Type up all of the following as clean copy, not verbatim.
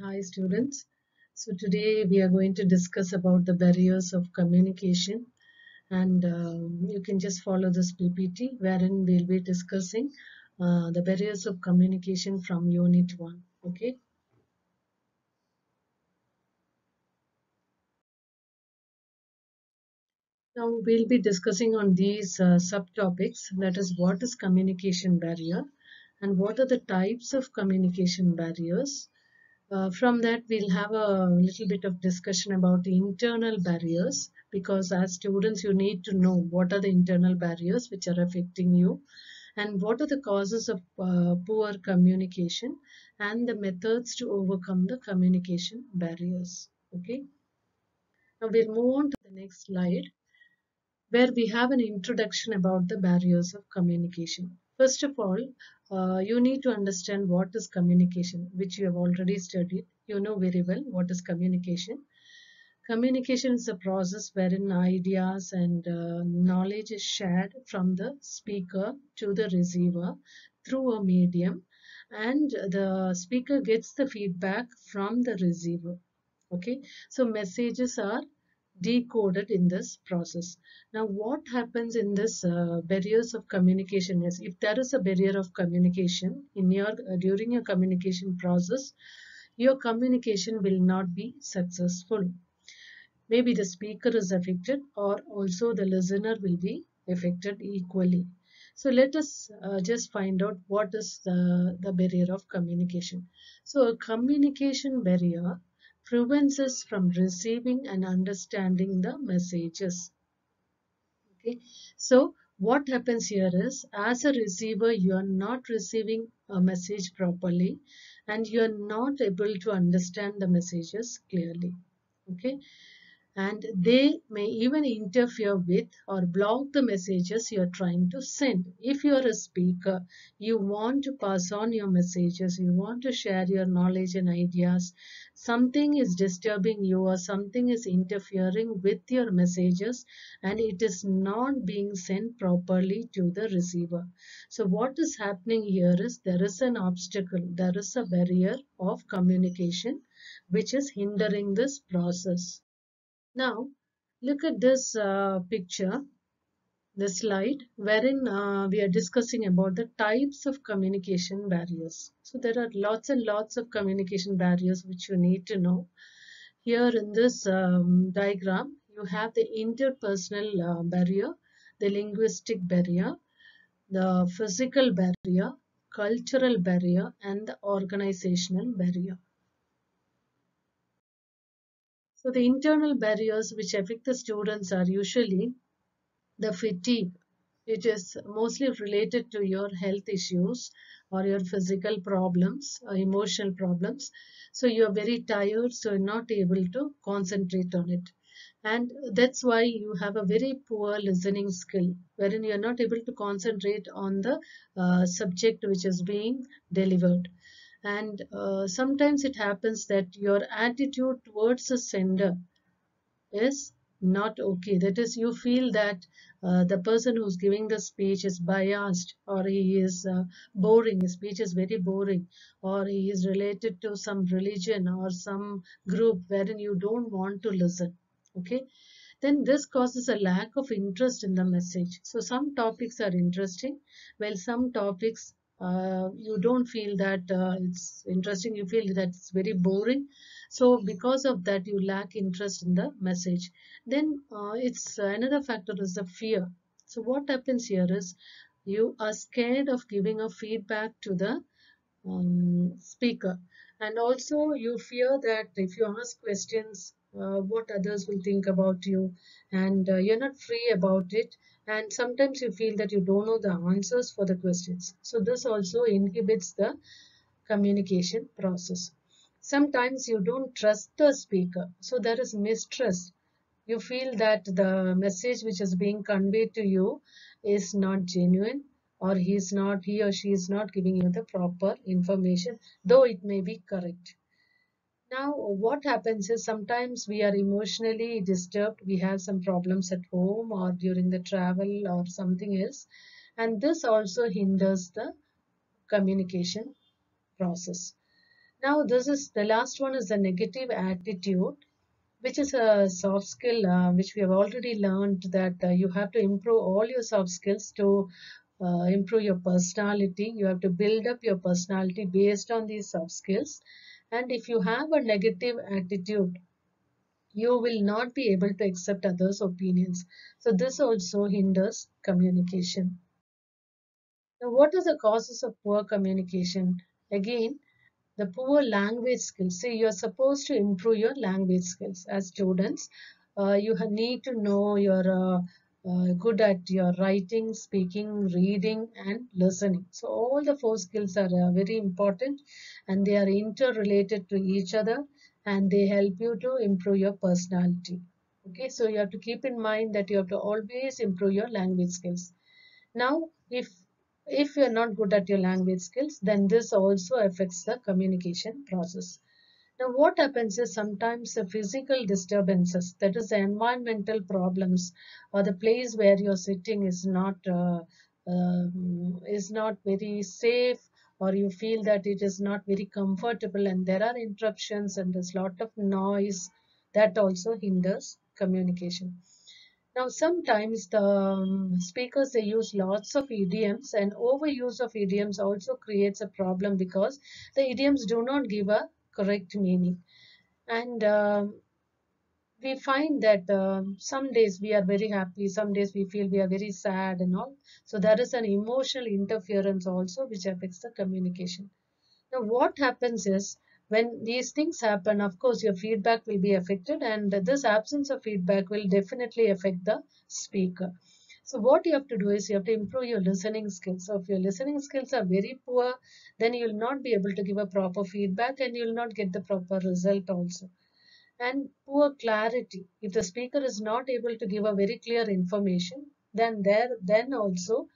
Hi students. So today we are going to discuss about the barriers of communication, and you can just follow this PPT wherein we'll be discussing the barriers of communication from unit 1. Okay. Now we'll be discussing on these subtopics, that is what is communication barrier and what are the types of communication barriers. From that, we'll have a little bit of discussion about the internal barriers, because as students, you need to know what are the internal barriers which are affecting you and what are the causes of poor communication and the methods to overcome the communication barriers. Okay. Now we'll move on to the next slide, where we have an introduction about the barriers of communication. First of all, you need to understand what is communication, which you have already studied. You know very well what is communication. Communication is a process wherein ideas and knowledge is shared from the speaker to the receiver through a medium, and the speaker gets the feedback from the receiver. Okay, so messages are decoded in this process. Now what happens in this barriers of communication is, if there is a barrier of communication in your during your communication process, your communication will not be successful. Maybe the speaker is affected, or also the listener will be affected equally. So let us just find out what is the barrier of communication. So a communication barrier prevents us from receiving and understanding the messages. Okay, so what happens here is, as a receiver, you are not receiving a message properly and you are not able to understand the messages clearly. Okay, and they may even interfere with or block the messages you are trying to send. If you are a speaker, you want to pass on your messages, you want to share your knowledge and ideas, something is disturbing you or something is interfering with your messages and it is not being sent properly to the receiver. So what is happening here is, there is an obstacle, there is a barrier of communication which is hindering this process. Now, look at this picture, this slide, wherein we are discussing about the types of communication barriers. So there are lots and lots of communication barriers which you need to know. Here in this diagram, you have the interpersonal barrier, the linguistic barrier, the physical barrier, cultural barrier, and the organizational barrier. So the internal barriers which affect the students are usually the fatigue. It is mostly related to your health issues or your physical problems or emotional problems. So you are very tired, so you're not able to concentrate on it. And that's why you have a very poor listening skill, wherein you're not able to concentrate on the subject which is being delivered. And sometimes it happens that your attitude towards the sender is not okay. That is, you feel that the person who's giving the speech is biased, or he is boring, his speech is very boring, or he is related to some religion or some group wherein you don't want to listen. Okay, then this causes a lack of interest in the message. So some topics are interesting, while some topics you don't feel that it's interesting, you feel that it's very boring. So because of that, you lack interest in the message. Then it's another factor is the fear. So what happens here is, you are scared of giving a feedback to the speaker, and also you fear that if you ask questions, what others will think about you, and you're not free about it, and sometimes you feel that you don't know the answers for the questions. So this also inhibits the communication process. Sometimes you don't trust the speaker, so there is mistrust. You feel that the message which is being conveyed to you is not genuine, or he or she is not giving you the proper information, though it may be correct. Now what happens is, sometimes we are emotionally disturbed, we have some problems at home or during the travel or something else, and this also hinders the communication process. Now, this is the last one is the negative attitude, which is a soft skill which we have already learned that you have to improve all your soft skills to improve your personality. You have to build up your personality based on these soft skills. And if you have a negative attitude, you will not be able to accept others' opinions. So this also hinders communication. Now, what are the causes of poor communication? Again, the poor language skills. See, you're supposed to improve your language skills as students. You need to know you're good at your writing, speaking, reading, and listening. So all the four skills are very important, and they are interrelated to each other, and they help you to improve your personality. Okay, so you have to keep in mind that you have to always improve your language skills. Now, if you're not good at your language skills, then this also affects the communication process. Now, what happens is sometimes the physical disturbances, that is the environmental problems, or the place where you're sitting is not very safe, or you feel that it is not very comfortable, and there are interruptions and there's a lot of noise, that also hinders communication. Now, sometimes the speakers they use lots of idioms, and overuse of idioms also creates a problem because the idioms do not give a correct meaning. And we find that some days we are very happy, some days we feel we are very sad and all. So there is an emotional interference also which affects the communication. Now, what happens is when these things happen, of course, your feedback will be affected, and this absence of feedback will definitely affect the speaker. So, what you have to do is you have to improve your listening skills. So, if your listening skills are very poor, then you will not be able to give a proper feedback and you will not get the proper result also. And poor clarity. If the speaker is not able to give a very clear information, then also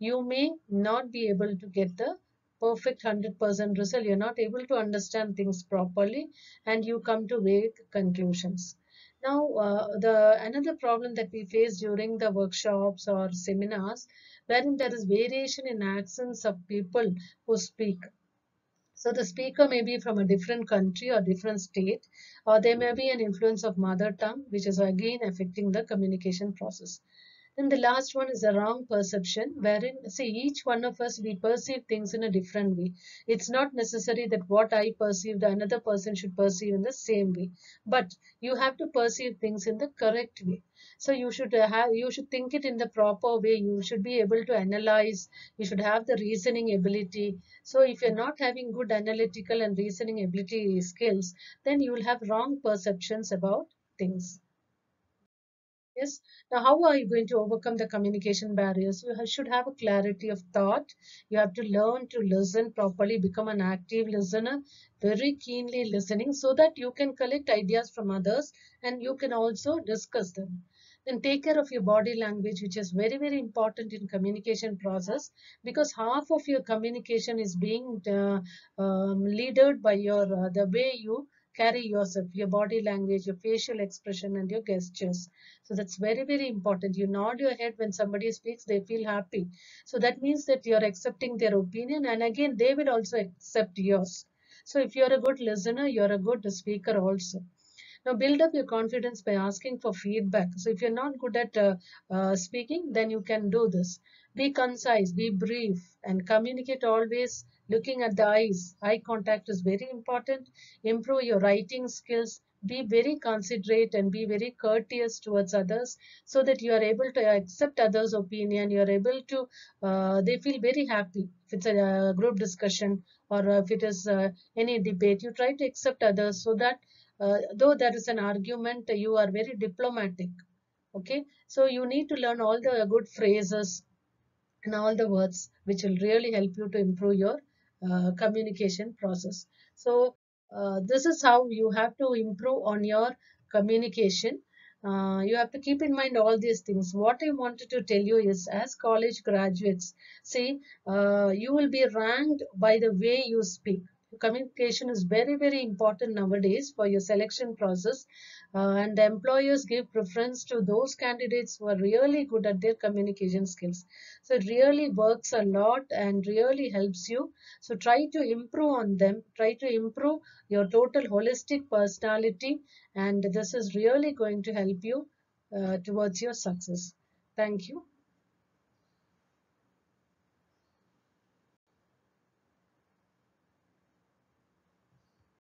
you may not be able to get the perfect 100% result. You're not able to understand things properly, and you come to vague conclusions. Now, the another problem that we face during the workshops or seminars, wherein there is variation in accents of people who speak. So the speaker may be from a different country or different state, or there may be an influence of mother tongue, which is again affecting the communication process. Then the last one is the wrong perception, wherein, see, each one of us, we perceive things in a different way. It's not necessary that what I perceive, the another person should perceive in the same way. But you have to perceive things in the correct way. So you should think it in the proper way. You should be able to analyze. You should have the reasoning ability. So if you're not having good analytical and reasoning ability skills, then you will have wrong perceptions about things. Yes. Now, how are you going to overcome the communication barriers? Should have a clarity of thought. You have to learn to listen properly, become an active listener, very keenly listening so that you can collect ideas from others and you can also discuss them. Then take care of your body language, which is very, very important in communication process because half of your communication is being leaded by the way you carry yourself, your body language, your facial expression, and your gestures. So that's very, very important. You nod your head when somebody speaks, they feel happy. So that means that you're accepting their opinion, and again, they will also accept yours. So if you're a good listener, you're a good speaker also. Now, build up your confidence by asking for feedback. So, if you're not good at speaking, then you can do this. Be concise, be brief, and communicate always looking at the eyes. Eye contact is very important. Improve your writing skills. Be very considerate and be very courteous towards others so that you are able to accept others' opinion. You are able to, they feel very happy. If it's a group discussion or if it is any debate, you try to accept others so that though there is an argument, you are very diplomatic. Okay, so you need to learn all the good phrases and all the words which will really help you to improve your communication process. So this is how you have to improve on your communication. You have to keep in mind all these things. What I wanted to tell you is, as college graduates, see, you will be ranked by the way you speak. communication is very important nowadays for your selection process, and the employers give preference to those candidates who are really good at their communication skills. So it really works a lot and really helps you. So try to improve on them, try to improve your total holistic personality, and this is really going to help you towards your success. Thank you.